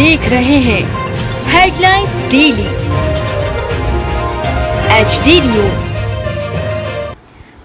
देख रहे हैं हेडलाइंस डेली HD न्यूज।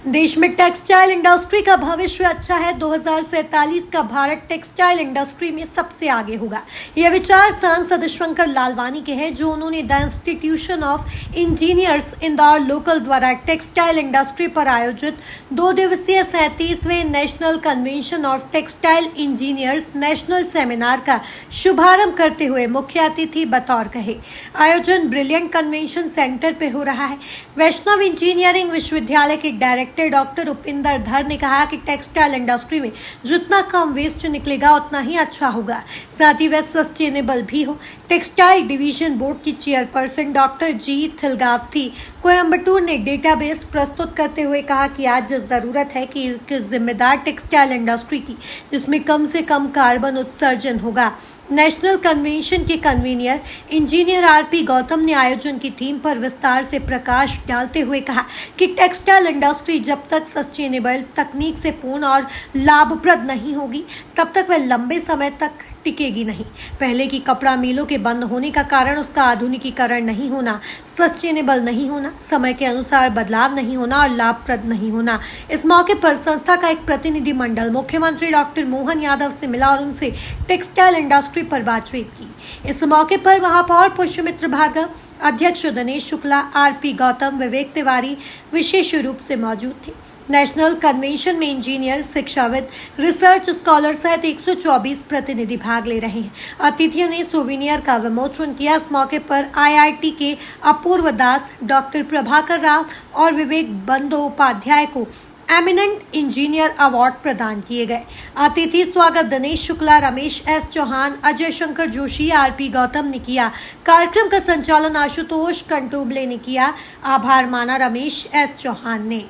देश में टेक्सटाइल इंडस्ट्री का भविष्य अच्छा है। 2047 का भारत टेक्सटाइल इंडस्ट्री में सबसे आगे होगा। यह विचार सांसद शंकर लालवानी के हैं, जो उन्होंने the institution of engineers Indore local द्वारा टेक्सटाइल इंडस्ट्री पर आयोजित 2 दिवसीय 37वें national convention of textile engineers national seminar का शुभारंभ करते हुए मुख्य अतिथि बतौर कहे। आयोजन ब्रिलियंट कन्वेंशन सेंटर पे हो रहा है। वैष्णव इंजीनियरिंग विश्वविद्यालय के डायरेक्टर डॉक्टर उपिंदर धर ने कहा कि टेक्सटाइल इंडस्ट्री में जितना कम वेस्ट निकलेगा उतना ही अच्छा होगा, साथ ही वह सस्टेनेबल भी हो। टेक्सटाइल डिवीजन बोर्ड की चेयरपर्सन डॉक्टर जी थिलगावती कोयम्बटूर ने डेटाबेस प्रस्तुत करते हुए कहा कि आज जरूरत है कि एक जिम्मेदार टेक्सटाइल इंडस्ट्री की, जिसमें कम से कम कार्बन उत्सर्जन होगा। नेशनल कन्वेंशन के कन्वीनियर इंजीनियर RP गौतम ने आयोजन की थीम पर विस्तार से प्रकाश डालते हुए कहा कि टेक्सटाइल इंडस्ट्री जब तक सस्टेनेबल तकनीक से पूर्ण और लाभप्रद नहीं होगी, तब तक वह लंबे समय तक टिकेगी नहीं। पहले की कपड़ा मिलों के बंद होने का कारण उसका आधुनिकीकरण नहीं होना, सस्टेनेबल नहीं होना, समय के अनुसार बदलाव नहीं होना और लाभप्रद नहीं होना। इस मौके पर संस्था का एक प्रतिनिधि मंडल मुख्यमंत्री डॉक्टर मोहन यादव से मिला और उनसे टेक्सटाइल इंडस्ट्री पर बातचीत की। इस मौके पर महापौर पुष्यमित्र भार्गव, अध्यक्ष दिनेश शुक्ला, RP गौतम, विवेक तिवारी विशेष रूप से मौजूद थे। नेशनल कन्वेंशन में इंजीनियर, शिक्षाविद, रिसर्च स्कॉलर सहित 124 प्रतिनिधि भाग ले रहे हैं। अतिथियों ने सोविनियर का विमोचन किया। इस मौके पर IIT के अपूर्व दास, डॉक्टर प्रभाकर राव और विवेक बंदोपाध्याय को एमिनेंट इंजीनियर अवार्ड प्रदान किए गए। अतिथि स्वागत दिनेश शुक्ला, रमेश S चौहान, अजय शंकर जोशी, RP गौतम ने किया। कार्यक्रम का संचालन आशुतोष कंटोबले ने किया। आभार माना रमेश S चौहान ने।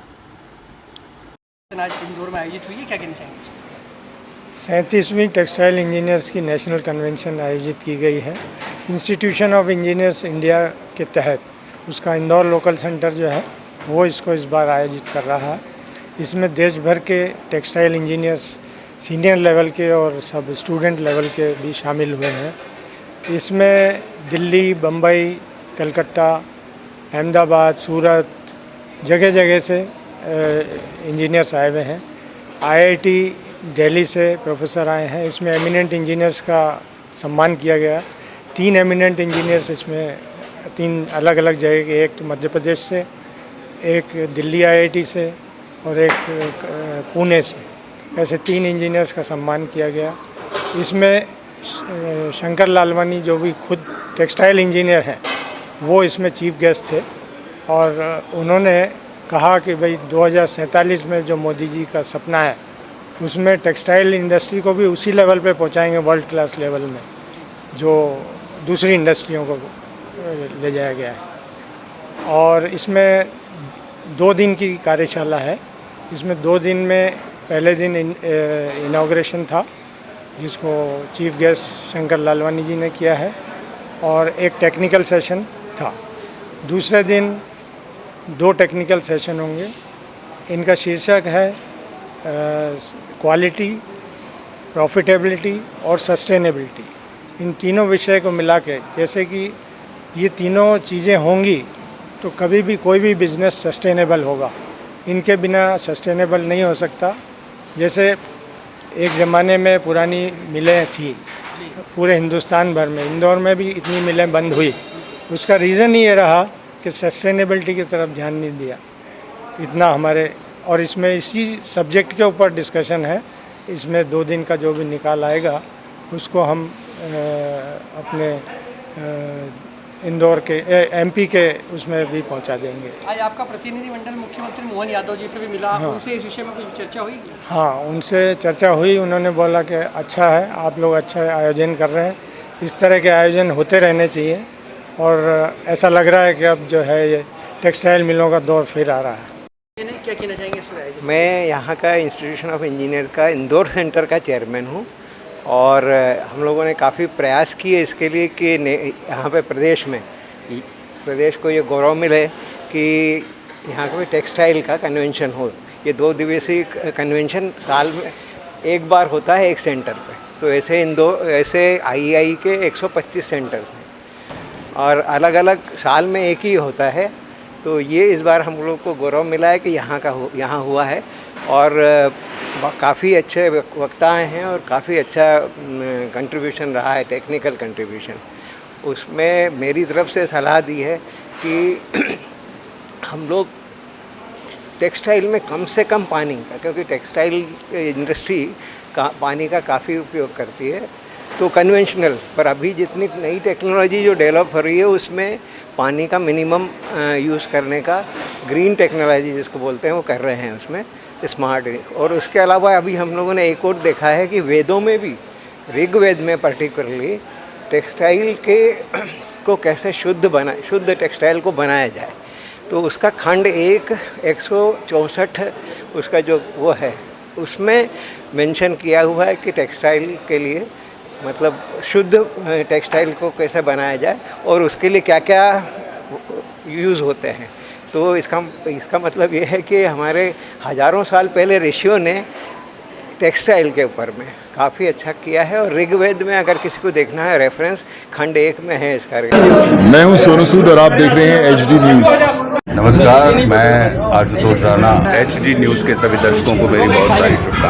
आज इंदौर में आयोजित हुई है, क्या कहना चाहेंगे? 37वीं टेक्सटाइल इंजीनियर्स की नेशनल कन्वेंशन आयोजित की गई है। इंस्टीट्यूशन ऑफ इंजीनियर्स इंडिया के तहत उसका इंदौर लोकल सेंटर जो है वो इसको इस बार आयोजित कर रहा है। इसमें देश भर के टेक्सटाइल इंजीनियर्स सीनियर लेवल के और सब स्टूडेंट लेवल के भी शामिल हुए हैं। इसमें दिल्ली, बम्बई, कलकत्ता, अहमदाबाद, सूरत, जगह जगह से इंजीनियर्स आए हुए हैं। IIT दिल्ली से प्रोफेसर आए हैं। इसमें एमिनेंट इंजीनियर्स का सम्मान किया गया। 3 एमिनेंट इंजीनियर्स इसमें 3 अलग अलग जगह के, एक तो मध्य प्रदेश से, एक दिल्ली IIT से और एक पुणे से, ऐसे 3 इंजीनियर्स का सम्मान किया गया। इसमें शंकर लालवानी जो भी खुद टेक्सटाइल इंजीनियर हैं वो इसमें चीफ गेस्ट थे और उन्होंने कहा कि भाई 2047 में जो मोदी जी का सपना है उसमें टेक्सटाइल इंडस्ट्री को भी उसी लेवल पे पहुंचाएंगे, वर्ल्ड क्लास लेवल में, जो दूसरी इंडस्ट्रियों को ले जाया गया है। और इसमें 2 दिन की कार्यशाला है। इसमें 2 दिन में पहले दिन इनॉग्रेशन था जिसको चीफ गेस्ट शंकर लालवानी जी ने किया है और एक टेक्निकल सेशन था। दूसरे दिन 2 टेक्निकल सेशन होंगे। इनका शीर्षक है क्वालिटी, प्रॉफिटेबिलिटी और सस्टेनेबिलिटी। इन तीनों विषय को मिला के, जैसे कि ये तीनों चीज़ें होंगी तो कभी भी कोई भी बिज़नेस सस्टेनेबल होगा। इनके बिना सस्टेनेबल नहीं हो सकता। जैसे एक ज़माने में पुरानी मिलें थी पूरे हिंदुस्तान भर में, इंदौर में भी इतनी मिलें बंद हुई। उसका रीज़न ही ये रहा कि सस्टेनेबिलिटी की तरफ ध्यान नहीं दिया इतना हमारे। और इसमें इसी सब्जेक्ट के ऊपर डिस्कशन है। इसमें 2 दिन का जो भी निकाल आएगा उसको हम अपने इंदौर के MP के उसमें भी पहुंचा देंगे। आज आपका प्रतिनिधि मंडल मुख्यमंत्री मोहन यादव जी से भी मिला। हाँ। उनसे इस विषय में कुछ चर्चा हुई? हाँ, उनसे चर्चा हुई। उन्होंने बोला कि अच्छा है, आप लोग अच्छा आयोजन कर रहे हैं, इस तरह के आयोजन होते रहने चाहिए और ऐसा लग रहा है कि अब जो है ये टेक्सटाइल मिलों का दौर फिर आ रहा है। क्या कहना चाहेंगे इस पर? मैं यहाँ का इंस्टीट्यूशन ऑफ इंजीनियर का इंदौर सेंटर का चेयरमैन हूँ और हम लोगों ने काफ़ी प्रयास किए इसके लिए कि यहाँ पे प्रदेश को ये गौरव मिले कि यहाँ पे टेक्सटाइल का कन्वेंशन हो। ये 2 दिवसीय कन्वेंशन साल में एक बार होता है एक सेंटर पे। तो ऐसे आईआई के 125 सेंटर्स हैं और अलग अलग साल में एक ही होता है। तो ये इस बार हम लोग को गौरव मिला है कि यहाँ हुआ है और काफ़ी अच्छे वक्ता हैं और काफ़ी अच्छा कंट्रीब्यूशन रहा है, टेक्निकल कंट्रीब्यूशन। उसमें मेरी तरफ से सलाह दी है कि हम लोग टेक्सटाइल में कम से कम पानी का, क्योंकि टेक्सटाइल इंडस्ट्री का पानी का काफ़ी उपयोग करती है, तो कन्वेंशनल पर अभी जितनी नई टेक्नोलॉजी जो डेवलप हो रही है उसमें पानी का मिनिमम यूज़ करने का ग्रीन टेक्नोलॉजी जिसको बोलते हैं वो कर रहे हैं उसमें स्मार्ट। और उसके अलावा अभी हम लोगों ने एक और देखा है कि वेदों में भी, ऋग्वेद में पर्टिकुलरली टेक्सटाइल को कैसे शुद्ध टेक्सटाइल को बनाया जाए, तो उसका खंड 164 उसका जो वो है उसमें मेंशन किया हुआ है कि टेक्सटाइल के लिए मतलब शुद्ध टेक्सटाइल को कैसे बनाया जाए और उसके लिए क्या क्या यूज़ होते हैं। तो इसका मतलब ये है कि हमारे हज़ारों साल पहले ऋषियों ने टेक्सटाइल के ऊपर में काफ़ी अच्छा किया है और ऋग्वेद में अगर किसी को देखना है रेफरेंस खंड 1 में है इसका। मैं हूं सोनू सूद और आप देख रहे हैं HD न्यूज़। नमस्कार, मैं आशुतोष राणा। HD न्यूज़ के सभी दर्शकों को मेरी बहुत सारी शुभकामनाएं।